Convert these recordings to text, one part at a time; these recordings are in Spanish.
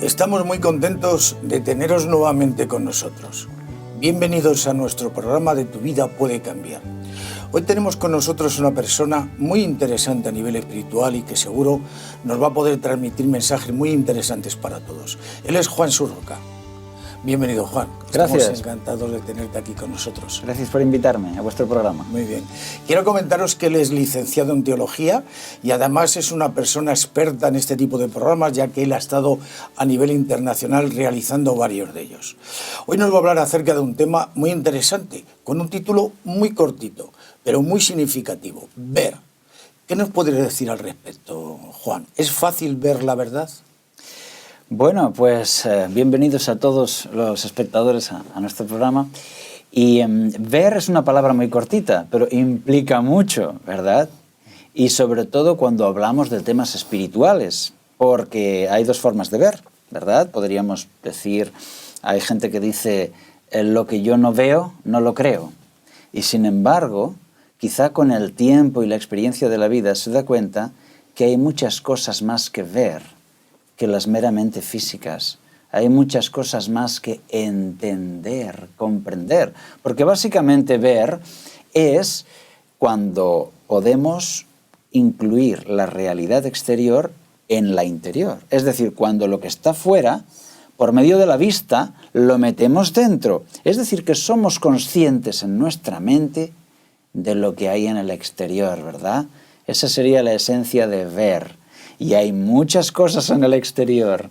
Estamos muy contentos de teneros nuevamente con nosotros. Bienvenidos a nuestro programa de Tu vida puede cambiar. Hoy tenemos con nosotros una persona muy interesante a nivel espiritual y que seguro nos va a poder transmitir mensajes muy interesantes para todos. Él es Juan Surroca. Bienvenido, Juan. Gracias. Estamos encantados de tenerte aquí con nosotros. Gracias por invitarme a vuestro programa. Muy bien. Quiero comentaros que él es licenciado en teología y además es una persona experta en este tipo de programas, ya que él ha estado a nivel internacional realizando varios de ellos. Hoy nos va a hablar acerca de un tema muy interesante, con un título muy cortito, pero muy significativo: ver. ¿Qué nos podrías decir al respecto, Juan? ¿Es fácil ver la verdad? Bueno, pues bienvenidos a todos los espectadores a nuestro programa. Y ver es una palabra muy cortita, pero implica mucho, ¿verdad? Y sobre todo cuando hablamos de temas espirituales, porque hay dos formas de ver, ¿verdad? Podríamos decir, hay gente que dice, lo que yo no veo, no lo creo. Y sin embargo, quizá con el tiempo y la experiencia de la vida se da cuenta que hay muchas cosas más que ver que las meramente físicas. Hay muchas cosas más que entender, comprender. Porque básicamente ver es cuando podemos incluir la realidad exterior en la interior. Es decir, cuando lo que está fuera, por medio de la vista, lo metemos dentro. Es decir, que somos conscientes en nuestra mente de lo que hay en el exterior, ¿verdad? Esa sería la esencia de ver. Y hay muchas cosas en el exterior,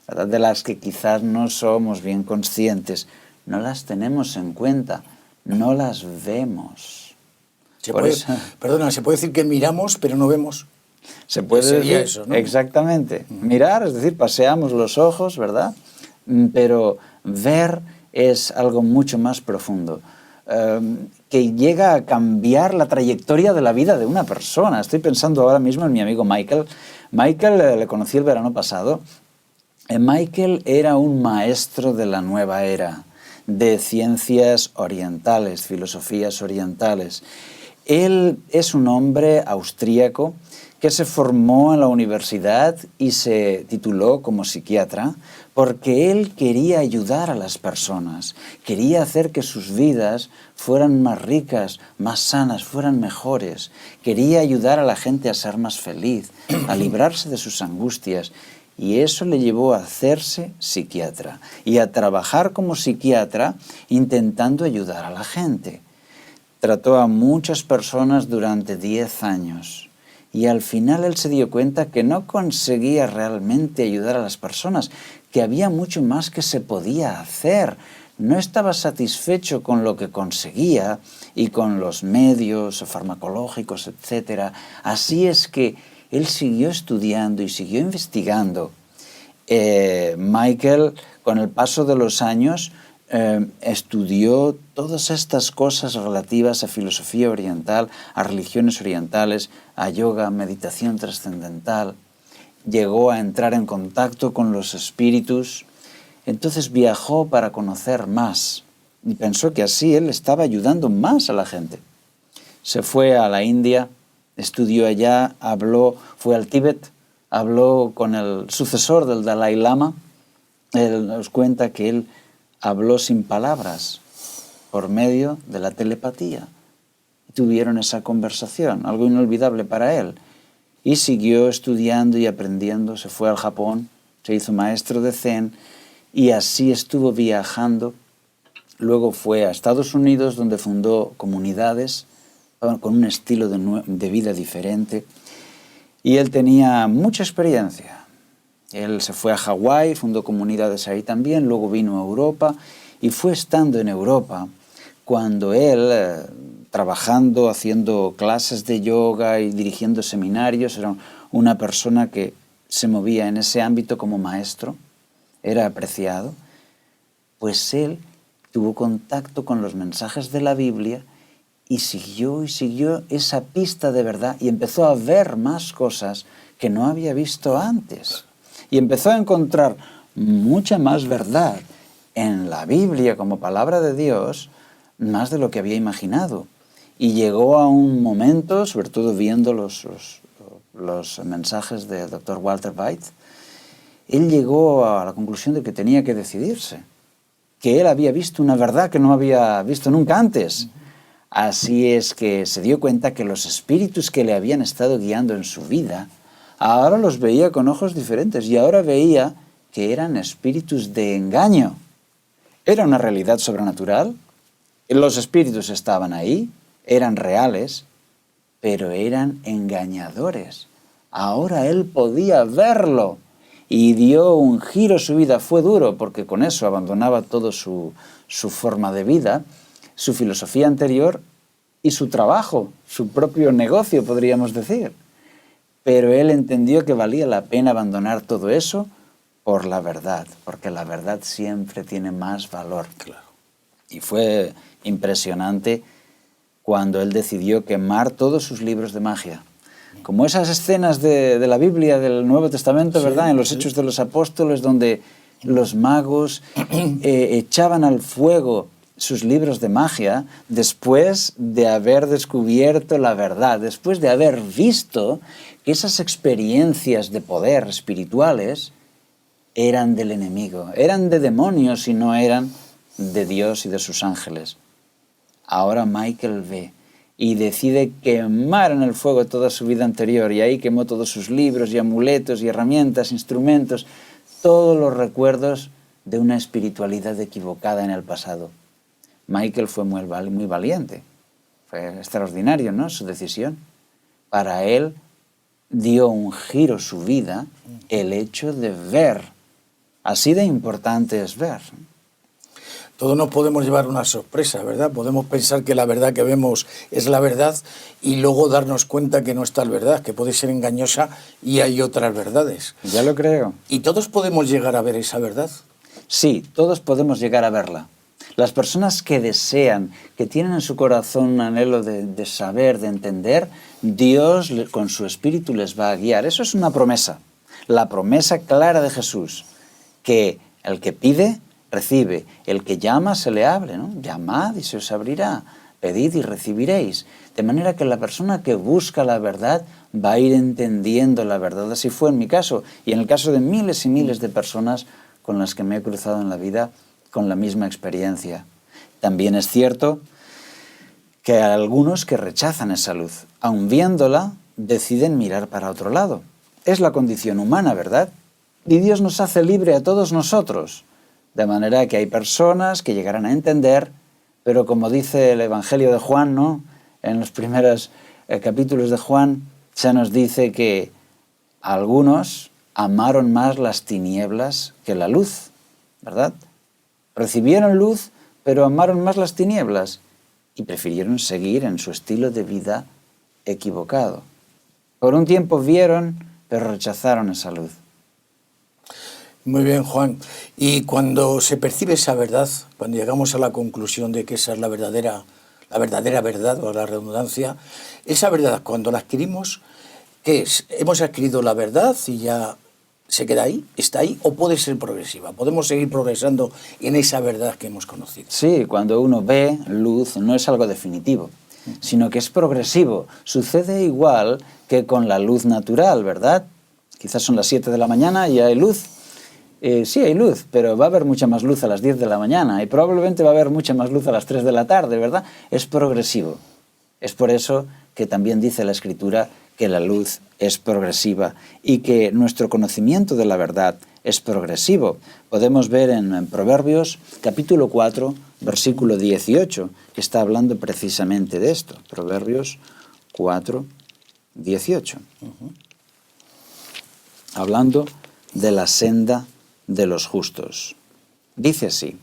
¿verdad?, de las que quizás no somos bien conscientes, no las tenemos en cuenta, no las vemos. ¿Se puede decir que miramos pero no vemos? Se puede decir eso, ¿no? Exactamente. Mirar, es decir, paseamos los ojos, ¿verdad? Pero ver es algo mucho más profundo, que llega a cambiar la trayectoria de la vida de una persona. Estoy pensando ahora mismo en mi amigo Michael. Michael le conocí el verano pasado. Michael era un maestro de la nueva era, de ciencias orientales, filosofías orientales. Él es un hombre austríaco que se formó en la universidad y se tituló como psiquiatra porque él quería ayudar a las personas, quería hacer que sus vidas fueran más ricas, más sanas, fueran mejores, quería ayudar a la gente a ser más feliz, a librarse de sus angustias, y eso le llevó a hacerse psiquiatra y a trabajar como psiquiatra intentando ayudar a la gente. Trató a muchas personas durante 10 años. Y al final él se dio cuenta que no conseguía realmente ayudar a las personas, que había mucho más que se podía hacer. No estaba satisfecho con lo que conseguía y con los medios farmacológicos, etc. Así es que él siguió estudiando y siguió investigando. Michael, con el paso de los años, estudió todas estas cosas relativas a filosofía oriental, a religiones orientales, a yoga, meditación trascendental. Llegó a entrar en contacto con los espíritus. Entonces viajó para conocer más y pensó que así él estaba ayudando más a la gente. Se fue a la India, estudió allá, fue al Tíbet, habló con el sucesor del Dalai Lama. Él nos cuenta que él habló sin palabras, por medio de la telepatía. Y tuvieron esa conversación, algo inolvidable para él. Y siguió estudiando y aprendiendo, se fue al Japón, se hizo maestro de Zen, y así estuvo viajando. Luego fue a Estados Unidos, donde fundó comunidades con un estilo de vida diferente. Y él tenía mucha experiencia. Él se fue a Hawái, fundó comunidades ahí también, luego vino a Europa y fue estando en Europa cuando él, trabajando, haciendo clases de yoga y dirigiendo seminarios, era una persona que se movía en ese ámbito como maestro, era apreciado, pues él tuvo contacto con los mensajes de la Biblia y siguió esa pista de verdad y empezó a ver más cosas que no había visto antes. Y empezó a encontrar mucha más verdad en la Biblia como palabra de Dios, más de lo que había imaginado. Y llegó a un momento, sobre todo viendo los mensajes del Dr. Walter White, él llegó a la conclusión de que tenía que decidirse, que él había visto una verdad que no había visto nunca antes. Así es que se dio cuenta que los espíritus que le habían estado guiando en su vida, ahora los veía con ojos diferentes y ahora veía que eran espíritus de engaño. Era una realidad sobrenatural, los espíritus estaban ahí, eran reales, pero eran engañadores. Ahora él podía verlo y dio un giro a su vida. Fue duro porque con eso abandonaba toda su forma de vida, su filosofía anterior y su trabajo, su propio negocio, podríamos decir. Pero él entendió que valía la pena abandonar todo eso por la verdad, porque la verdad siempre tiene más valor. Claro. Y fue impresionante cuando él decidió quemar todos sus libros de magia. Como esas escenas de la Biblia, del Nuevo Testamento, sí, ¿verdad? En los Hechos de los Apóstoles, donde los magos echaban al fuego sus libros de magia después de haber descubierto la verdad, después de haber visto que esas experiencias de poder espirituales eran del enemigo, eran de demonios y no eran de Dios y de sus ángeles. Ahora Michael ve y decide quemar en el fuego toda su vida anterior, y ahí quemó todos sus libros y amuletos y herramientas, instrumentos, todos los recuerdos de una espiritualidad equivocada en el pasado. Michael fue muy valiente, fue extraordinario, ¿no?, su decisión. Para él dio un giro su vida el hecho de ver. Así de importante es ver. Todos nos podemos llevar una sorpresa, ¿verdad? Podemos pensar que la verdad que vemos es la verdad y luego darnos cuenta que no es tal verdad, que puede ser engañosa y hay otras verdades. Ya lo creo. ¿Y todos podemos llegar a ver esa verdad? Sí, todos podemos llegar a verla. Las personas que desean, que tienen en su corazón un anhelo de saber, de entender, Dios con su Espíritu les va a guiar. Eso es una promesa, la promesa clara de Jesús, que el que pide, recibe, el que llama, se le abre, ¿no? Llamad y se os abrirá, pedid y recibiréis. De manera que la persona que busca la verdad va a ir entendiendo la verdad. Así fue en mi caso y en el caso de miles y miles de personas con las que me he cruzado en la vida con la misma experiencia. También es cierto que hay algunos que rechazan esa luz, aun viéndola, deciden mirar para otro lado. Es la condición humana, ¿verdad? Y Dios nos hace libre a todos nosotros. De manera que hay personas que llegarán a entender, pero como dice el Evangelio de Juan, ¿no?, en los primeros capítulos de Juan, se nos dice que algunos amaron más las tinieblas que la luz, ¿verdad? Recibieron luz, pero amaron más las tinieblas y prefirieron seguir en su estilo de vida equivocado. Por un tiempo vieron, pero rechazaron esa luz. Muy bien, Juan. Y cuando se percibe esa verdad, cuando llegamos a la conclusión de que esa es la verdadera verdad, o la redundancia, esa verdad, cuando la adquirimos, ¿qué es? ¿Hemos adquirido la verdad y ya se queda ahí? ¿Está ahí? ¿O puede ser progresiva? ¿Podemos seguir progresando en esa verdad que hemos conocido? Sí, cuando uno ve luz no es algo definitivo, sino que es progresivo. Sucede igual que con la luz natural, ¿verdad? Quizás son las 7 de la mañana y hay luz. Sí, hay luz, pero va a haber mucha más luz a las 10 de la mañana y probablemente va a haber mucha más luz a las 3 de la tarde, ¿verdad? Es progresivo. Es por eso que también dice la Escritura que la luz es progresiva y que nuestro conocimiento de la verdad es progresivo. Podemos ver en Proverbios capítulo 4, versículo 18, que está hablando precisamente de esto. Proverbios 4, 18. Hablando de la senda de los justos. Dice así: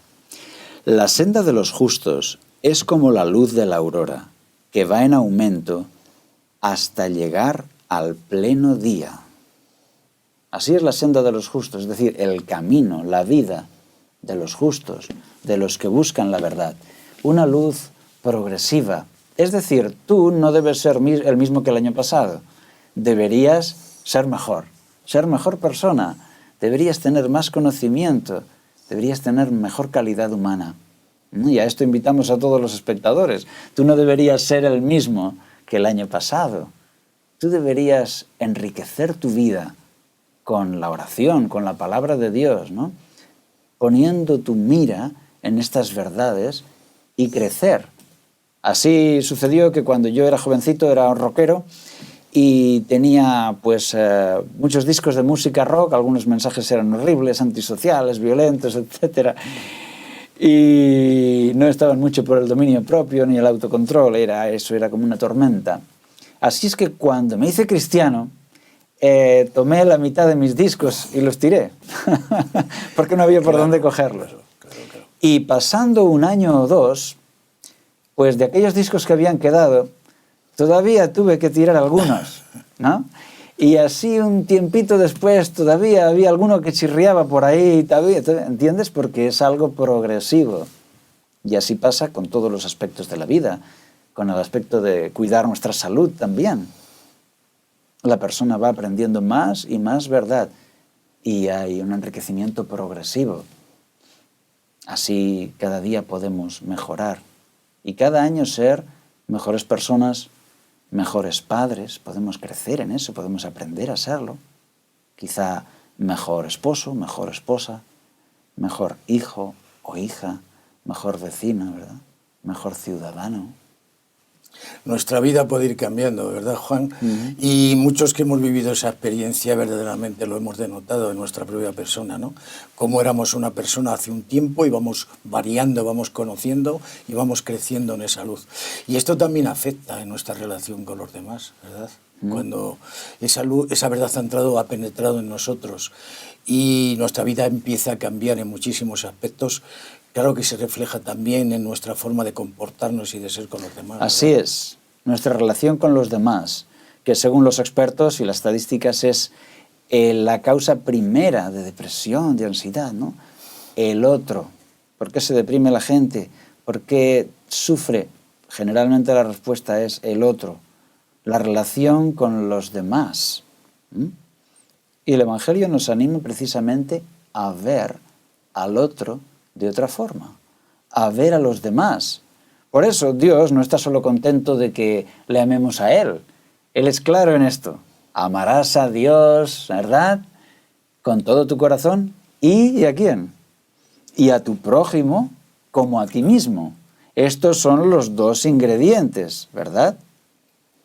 la senda de los justos es como la luz de la aurora, que va en aumento hasta llegar al pleno día. Así es la senda de los justos, es decir, el camino, la vida de los justos, de los que buscan la verdad. Una luz progresiva. Es decir, tú no debes ser el mismo que el año pasado. Deberías ser mejor persona. Deberías tener más conocimiento, deberías tener mejor calidad humana. Y a esto invitamos a todos los espectadores. Tú no deberías ser el mismo que el año pasado. Tú deberías enriquecer tu vida con la oración, con la palabra de Dios, ¿no? Poniendo tu mira en estas verdades y crecer. Así sucedió que cuando yo era jovencito era un rockero y tenía pues muchos discos de música rock, algunos mensajes eran horribles, antisociales, violentos, etc. Y no estaban mucho por el dominio propio ni el autocontrol, eso era como una tormenta. Así es que cuando me hice cristiano, tomé la mitad de mis discos y los tiré, porque no había por dónde cogerlos. Claro. Y pasando un año o dos, pues de aquellos discos que habían quedado, todavía tuve que tirar algunos, ¿no? Y así un tiempito después todavía había alguno que chirriaba por ahí, ¿entiendes? Porque es algo progresivo. Y así pasa con todos los aspectos de la vida, con el aspecto de cuidar nuestra salud también. La persona va aprendiendo más y más verdad y hay un enriquecimiento progresivo. Así cada día podemos mejorar y cada año ser mejores personas, mejores padres, podemos crecer en eso, podemos aprender a serlo. Quizá mejor esposo, mejor esposa, mejor hijo o hija, mejor vecino, ¿verdad? Mejor ciudadano. Nuestra vida puede ir cambiando, ¿verdad, Juan? Y muchos que hemos vivido esa experiencia verdaderamente lo hemos denotado en nuestra propia persona, ¿no? Cómo éramos una persona hace un tiempo y vamos variando, vamos conociendo y vamos creciendo en esa luz. Y esto también afecta en nuestra relación con los demás, ¿verdad? Cuando esa luz, esa verdad ha penetrado en nosotros y nuestra vida empieza a cambiar en muchísimos aspectos. Claro que se refleja también en nuestra forma de comportarnos y de ser con los demás, ¿verdad? Así es, nuestra relación con los demás, que según los expertos y las estadísticas es la causa primera de depresión, de ansiedad, ¿no? El otro. ¿Por qué se deprime la gente? ¿Por qué sufre? Generalmente la respuesta es el otro, la relación con los demás. Y el Evangelio nos anima precisamente a ver al otro de otra forma, a ver a los demás. Por eso Dios no está solo contento de que le amemos a Él. Él es claro en esto. Amarás a Dios, ¿verdad? Con todo tu corazón. ¿Y a quién? Y a tu prójimo como a ti mismo. Estos son los dos ingredientes, ¿verdad?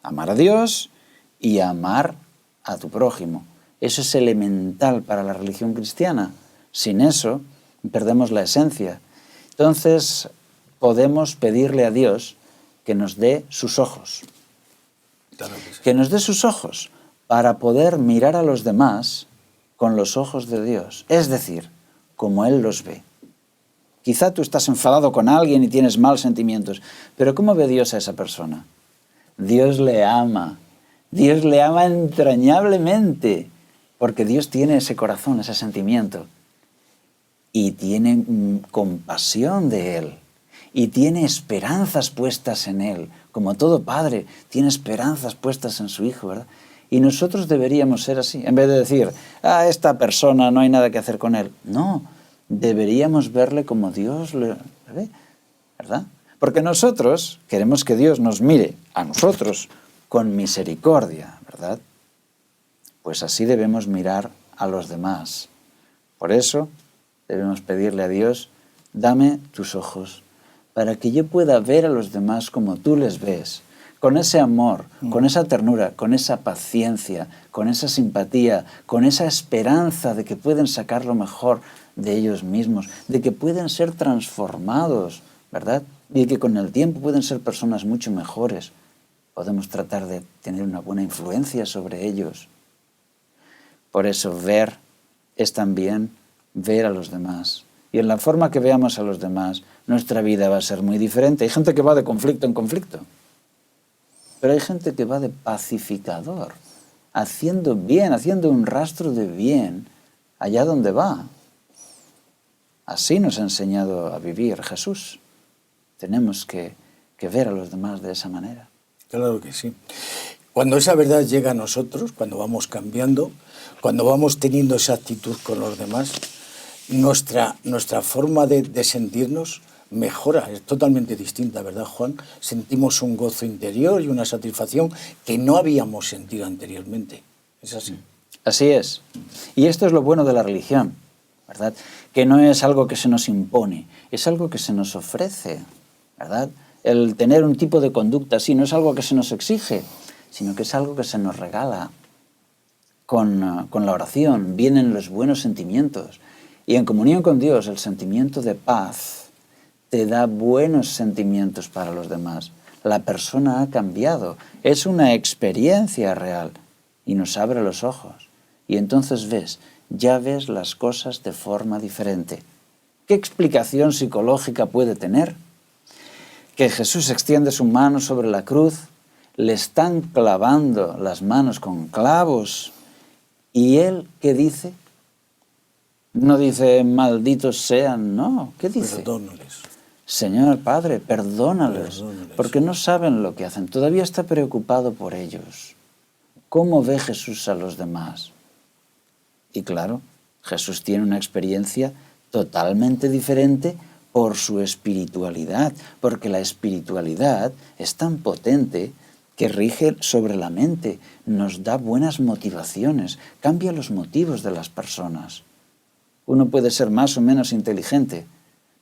Amar a Dios y amar a tu prójimo. Eso es elemental para la religión cristiana. Sin eso perdemos la esencia. Entonces podemos pedirle a Dios que nos dé sus ojos. Claro que sí. Que nos dé sus ojos para poder mirar a los demás con los ojos de Dios. Es decir, como Él los ve. Quizá tú estás enfadado con alguien y tienes malos sentimientos, pero ¿cómo ve Dios a esa persona? Dios le ama. Dios le ama entrañablemente, porque Dios tiene ese corazón, ese sentimiento. Y tiene compasión de Él, y tiene esperanzas puestas en Él, como todo padre tiene esperanzas puestas en su Hijo, ¿verdad? Y nosotros deberíamos ser así, en vez de decir, esta persona no hay nada que hacer con él. No, deberíamos verle como Dios le ve, ¿verdad? Porque nosotros queremos que Dios nos mire a nosotros con misericordia, ¿verdad? Pues así debemos mirar a los demás. Por eso debemos pedirle a Dios, dame tus ojos, para que yo pueda ver a los demás como tú les ves, con ese amor, con esa ternura, con esa paciencia, con esa simpatía, con esa esperanza de que pueden sacar lo mejor de ellos mismos, de que pueden ser transformados, ¿verdad? Y que con el tiempo pueden ser personas mucho mejores. Podemos tratar de tener una buena influencia sobre ellos. Por eso ver es también ver a los demás. Y en la forma que veamos a los demás, nuestra vida va a ser muy diferente. Hay gente que va de conflicto en conflicto, pero hay gente que va de pacificador, haciendo bien, haciendo un rastro de bien allá donde va. Así nos ha enseñado a vivir Jesús. Tenemos que ver a los demás de esa manera. Claro que sí. Cuando esa verdad llega a nosotros, cuando vamos cambiando, cuando vamos teniendo esa actitud con los demás, nuestra forma de sentirnos mejora, es totalmente distinta, ¿verdad, Juan? Sentimos un gozo interior y una satisfacción que no habíamos sentido anteriormente. ¿Es así? Así es. Y esto es lo bueno de la religión, ¿verdad? Que no es algo que se nos impone, es algo que se nos ofrece, ¿verdad? El tener un tipo de conducta así no es algo que se nos exige, sino que es algo que se nos regala. Con la oración vienen los buenos sentimientos. Y en comunión con Dios, el sentimiento de paz te da buenos sentimientos para los demás. La persona ha cambiado. Es una experiencia real y nos abre los ojos. Y entonces ya ves las cosas de forma diferente. ¿Qué explicación psicológica puede tener? Que Jesús extiende su mano sobre la cruz, le están clavando las manos con clavos, y él, ¿qué dice? No dice, malditos sean, no. ¿Qué dice? Perdónales. Señor Padre, perdónales, porque no saben lo que hacen. Todavía está preocupado por ellos. ¿Cómo ve Jesús a los demás? Y claro, Jesús tiene una experiencia totalmente diferente por su espiritualidad, porque la espiritualidad es tan potente que rige sobre la mente, nos da buenas motivaciones, cambia los motivos de las personas. Uno puede ser más o menos inteligente,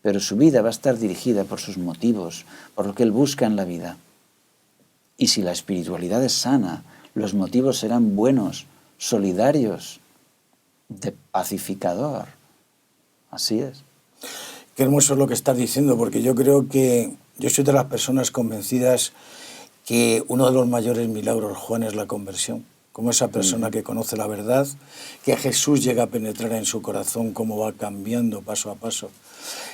pero su vida va a estar dirigida por sus motivos, por lo que él busca en la vida. Y si la espiritualidad es sana, los motivos serán buenos, solidarios, de pacificador. Así es. Qué hermoso lo que estás diciendo, porque yo creo que yo soy de las personas convencidas que uno de los mayores milagros, Juan, es la conversión. Como esa persona que conoce la verdad, que Jesús llega a penetrar en su corazón, cómo va cambiando paso a paso.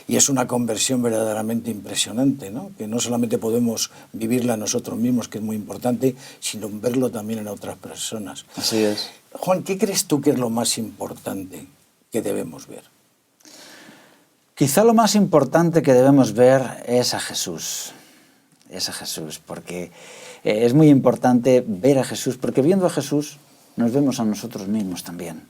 Y es una conversión verdaderamente impresionante, ¿no? Que no solamente podemos vivirla nosotros mismos, que es muy importante, sino verlo también en otras personas. Así es. Juan, ¿qué crees tú que es lo más importante que debemos ver? Quizá lo más importante que debemos ver es a Jesús. Es a Jesús, porque es muy importante ver a Jesús, porque viendo a Jesús nos vemos a nosotros mismos también.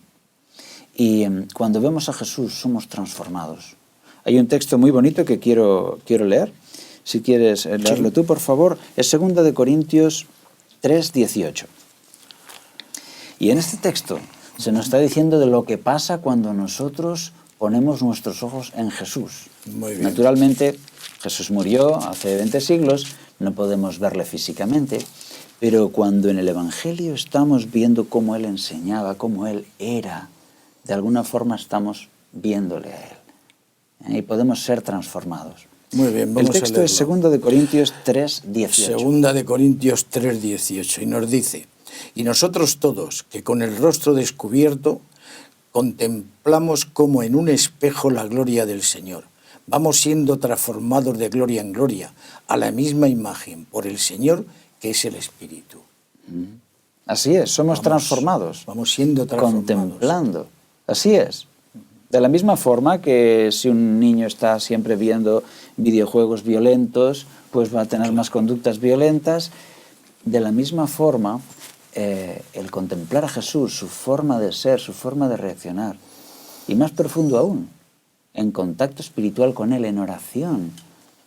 Y cuando vemos a Jesús somos transformados. Hay un texto muy bonito que quiero leer. Si quieres leerlo tú, por favor. Es 2 de Corintios 3:18. Y en este texto se nos está diciendo de lo que pasa cuando nosotros ponemos nuestros ojos en Jesús. Muy bien. Naturalmente, Jesús murió hace 20 siglos, no podemos verle físicamente, pero cuando en el Evangelio estamos viendo cómo Él enseñaba, cómo Él era, de alguna forma estamos viéndole a Él. Y podemos ser transformados. Muy bien, vamos a leerlo. El texto es 2 de Corintios 3:18. 2 de Corintios 3:18, y nos dice: y nosotros todos, que con el rostro descubierto, contemplamos como en un espejo la gloria del Señor, vamos siendo transformados de gloria en gloria, a la misma imagen, por el Señor, que es el Espíritu. Así es, somos transformados. Vamos siendo transformados. Contemplando. Así es. De la misma forma que si un niño está siempre viendo videojuegos violentos, pues va a tener más conductas violentas. De la misma forma, el contemplar a Jesús, su forma de ser, su forma de reaccionar, y más profundo aún, en contacto espiritual con Él, en oración,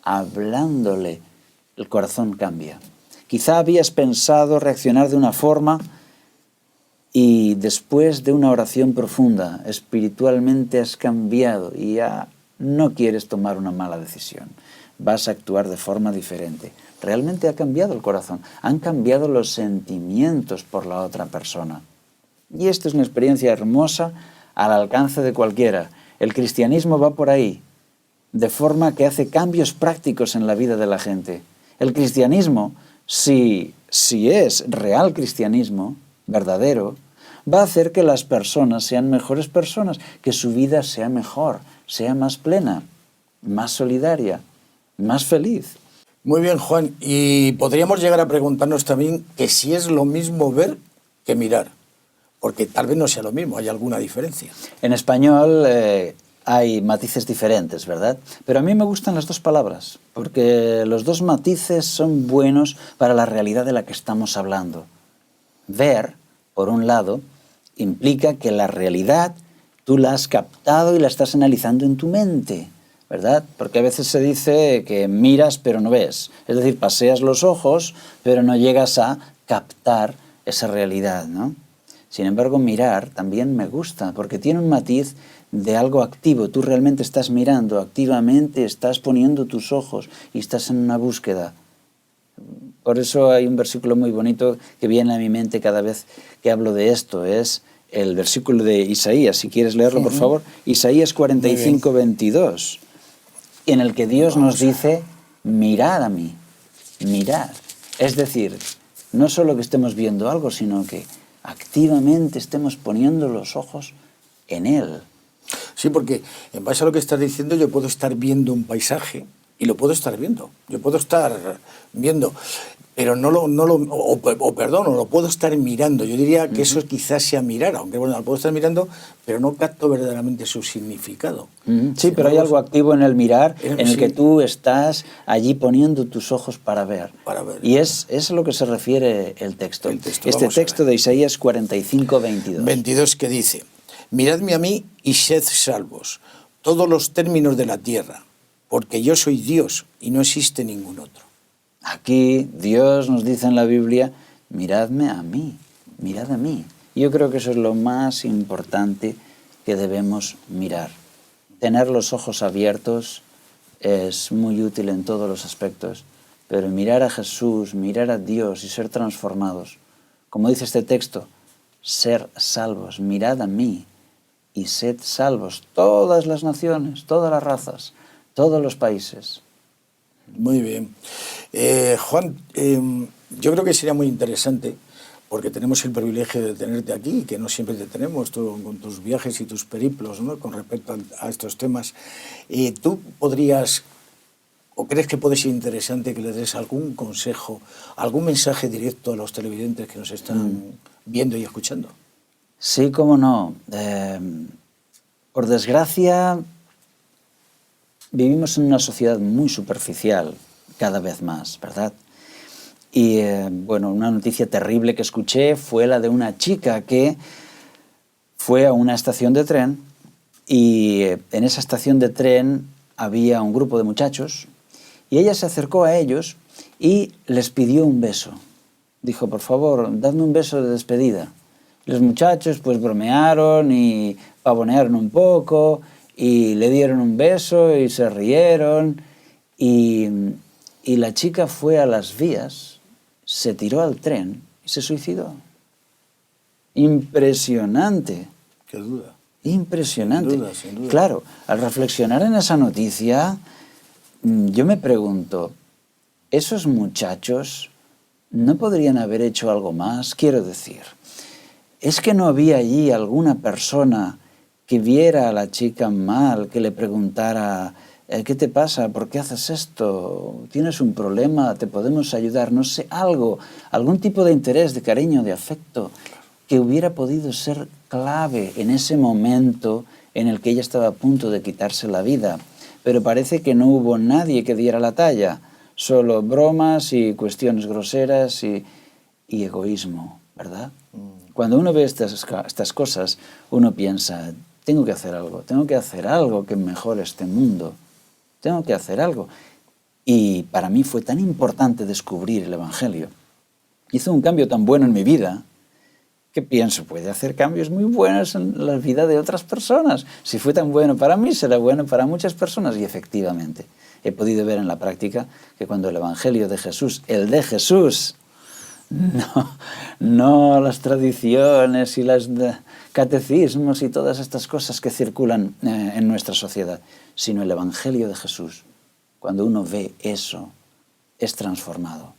hablándole, el corazón cambia. Quizá habías pensado reaccionar de una forma y después de una oración profunda, espiritualmente has cambiado y ya no quieres tomar una mala decisión. Vas a actuar de forma diferente. Realmente ha cambiado el corazón, han cambiado los sentimientos por la otra persona. Y esto es una experiencia hermosa al alcance de cualquiera. El cristianismo va por ahí, de forma que hace cambios prácticos en la vida de la gente. El cristianismo, si es real cristianismo, verdadero, va a hacer que las personas sean mejores personas, que su vida sea mejor, sea más plena, más solidaria, más feliz. Muy bien, Juan, y podríamos llegar a preguntarnos también que si es lo mismo ver que mirar, porque tal vez no sea lo mismo, hay alguna diferencia. En español hay matices diferentes, ¿verdad? Pero a mí me gustan las dos palabras, porque los dos matices son buenos para la realidad de la que estamos hablando. Ver, por un lado, implica que la realidad tú la has captado y la estás analizando en tu mente, ¿verdad? Porque a veces se dice que miras pero no ves. Es decir, paseas los ojos pero no llegas a captar esa realidad, ¿no? Sin embargo, mirar también me gusta, porque tiene un matiz de algo activo. Tú realmente estás mirando, activamente estás poniendo tus ojos y estás en una búsqueda. Por eso hay un versículo muy bonito que viene a mi mente cada vez que hablo de esto. Es el versículo de Isaías, si quieres leerlo, por favor. Isaías 45, 22, en el que Dios nos dice, mirad a mí, mirad. Es decir, no solo que estemos viendo algo, sino que activamente estemos poniendo los ojos en Él. Sí, porque en base a lo que estás diciendo yo puedo estar viendo un paisaje y lo puedo estar viendo. Yo puedo estar viendo, pero no lo puedo estar mirando. Yo diría que eso quizás sea mirar, aunque bueno, lo puedo estar mirando, pero no capto verdaderamente su significado. Sí, pero hay algo activo en el mirar, en el que tú estás allí poniendo tus ojos para ver. Y es a lo que se refiere el texto. Este texto de Isaías 45, 22. 22 que dice, miradme a mí y sed salvos, todos los términos de la tierra, porque yo soy Dios y no existe ningún otro. Aquí Dios nos dice en la Biblia, miradme a mí, mirad a mí. Yo creo que eso es lo más importante que debemos mirar. Tener los ojos abiertos es muy útil en todos los aspectos, pero mirar a Jesús, mirar a Dios y ser transformados, como dice este texto, ser salvos, mirad a mí y sed salvos, todas las naciones, todas las razas, todos los países. Muy bien. Juan, yo creo que sería muy interesante, porque tenemos el privilegio de tenerte aquí, que no siempre te tenemos, tú, con tus viajes y tus periplos, ¿no?, con respecto a estos temas. ¿Tú podrías, o crees que puede ser interesante que le des algún consejo, algún mensaje directo a los televidentes que nos están viendo y escuchando? Sí, cómo no. Por desgracia, vivimos en una sociedad muy superficial, cada vez más, ¿verdad? Y bueno, una noticia terrible que escuché fue la de una chica que fue a una estación de tren y en esa estación de tren había un grupo de muchachos y ella se acercó a ellos y les pidió un beso. Dijo, por favor, dadme un beso de despedida. Los muchachos pues bromearon y pavonearon un poco y le dieron un beso y se rieron y la chica fue a las vías, se tiró al tren y se suicidó. Impresionante. Qué duda. Impresionante. Sin duda, sin duda. Claro, al reflexionar en esa noticia, yo me pregunto, ¿esos muchachos no podrían haber hecho algo más? Quiero decir, ¿es que no había allí alguna persona que viera a la chica mal, que le preguntara, ¿qué te pasa? ¿Por qué haces esto? ¿Tienes un problema? ¿Te podemos ayudar? No sé, algún tipo de interés, de cariño, de afecto, que hubiera podido ser clave en ese momento en el que ella estaba a punto de quitarse la vida. Pero parece que no hubo nadie que diera la talla, solo bromas y cuestiones groseras y egoísmo, ¿verdad? Cuando uno ve estas cosas, uno piensa, tengo que hacer algo que mejore este mundo, tengo que hacer algo. Y para mí fue tan importante descubrir el Evangelio. Hizo un cambio tan bueno en mi vida, que pienso, puede hacer cambios muy buenos en la vida de otras personas. Si fue tan bueno para mí, será bueno para muchas personas. Y efectivamente, he podido ver en la práctica que cuando el Evangelio de Jesús, el de Jesús, no las tradiciones y los catecismos y todas estas cosas que circulan en nuestra sociedad, sino el Evangelio de Jesús, cuando uno ve eso, es transformado.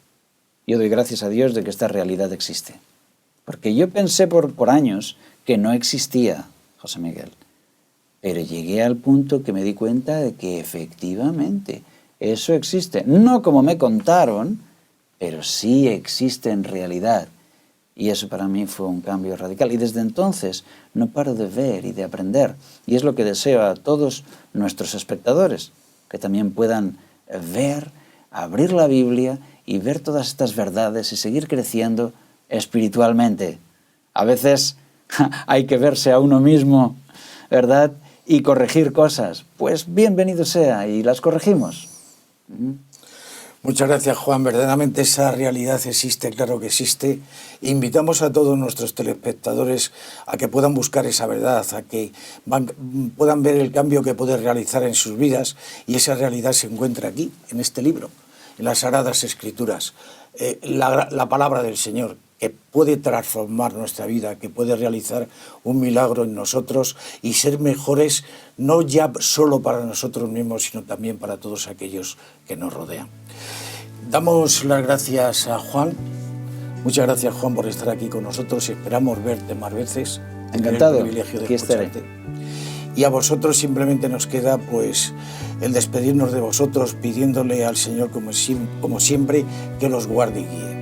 Yo doy gracias a Dios de que esta realidad existe. Porque yo pensé por años que no existía, José Miguel. Pero llegué al punto que me di cuenta de que efectivamente eso existe. No como me contaron, pero sí existe en realidad. Y eso para mí fue un cambio radical. Y desde entonces no paro de ver y de aprender. Y es lo que deseo a todos nuestros espectadores, que también puedan ver, abrir la Biblia y ver todas estas verdades y seguir creciendo espiritualmente. A veces hay que verse a uno mismo, ¿verdad? Y corregir cosas. Pues bienvenido sea, y las corregimos. Muchas gracias, Juan. Verdaderamente esa realidad existe, claro que existe. Invitamos a todos nuestros telespectadores a que puedan buscar esa verdad, a que puedan ver el cambio que puede realizar en sus vidas, y esa realidad se encuentra aquí, en este libro, en las Sagradas Escrituras. La palabra del Señor, que puede transformar nuestra vida, que puede realizar un milagro en nosotros y ser mejores, no ya solo para nosotros mismos, sino también para todos aquellos que nos rodean. Damos las gracias a Juan. Muchas gracias, Juan, por estar aquí con nosotros. Esperamos verte más veces. Encantado. El privilegio de Aquí estaré. Y a vosotros simplemente nos queda pues el despedirnos de vosotros, pidiéndole al Señor como siempre que los guarde y guíe.